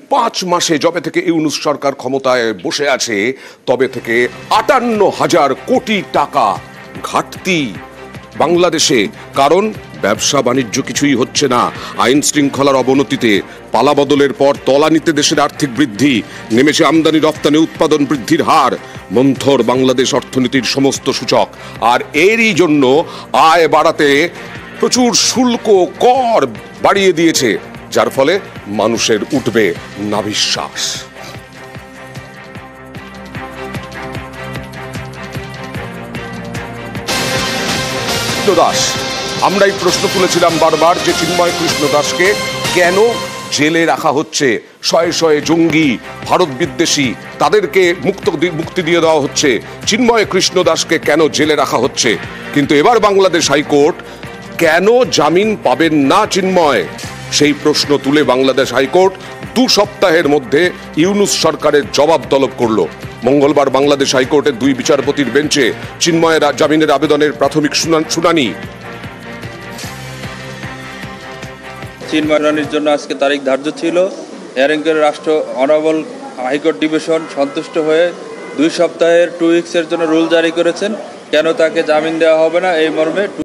5 মাসে যবে থেকে ইউনূস সরকার ক্ষমতায় বসে আছে তবে থেকে ৫৮,০০০ কোটি টাকা ঘাটতি বাংলাদেশে। কারণ ব্যবসা বাণিজ্য কিছুই হচ্ছে না, আইন শৃঙ্খলার অবনতিতে, পালাবদলের পর তলানিতে দেশের আর্থিক বৃদ্ধি, নেমেছে আমদানি রপ্তানি উৎপাদন বৃদ্ধির হার, মন্থর বাংলাদেশ অর্থনীতির সমস্ত সূচক। আর এরই জন্য আয় বাড়াতে প্রচুর শুল্ক কর বাড়িয়ে দিয়েছে, যার ফলে মানুষের উঠবে নাভিশ্বাস। দাস, আমরা এই প্রশ্ন তুলেছিলাম বারবার যে চিন্ময় কৃষ্ণ দাসকে কেন জেলে রাখা হচ্ছে। শয়ে শয়ে জঙ্গি, ভারত বিদ্বেষী, তাদেরকে মুক্তি দিয়ে দেওয়া হচ্ছে, চিন্ময় কৃষ্ণ দাসকে কেন জেলে রাখা হচ্ছে? কিন্তু এবার বাংলাদেশ হাইকোর্ট কেন জামিন পাবেন না চিন্ময়, সেই প্রশ্ন তুলে বাংলাদেশ হাইকোর্ট 2 সপ্তাহের মধ্যে ইউনূস সরকারের জবাব তলব করল। মঙ্গলবার বাংলাদেশ হাইকোর্টের 2 বিচারপতির বেঞ্চে চিন্ময়ের জামিনের আবেদনের প্রাথমিক শুনানি। চিন্ময়ের জন্য আজকে তারিখ ধার্য ছিল। হিয়ারিং করে রাষ্ট্র অনারেবল হাইকোর্ট ডিভিশন সন্তুষ্ট হয়ে 2 সপ্তাহের 2 উইকসের জন্য রুল জারি করেছেন। কেন তাকে জামিন দেওয়া হবে না এই মর্মে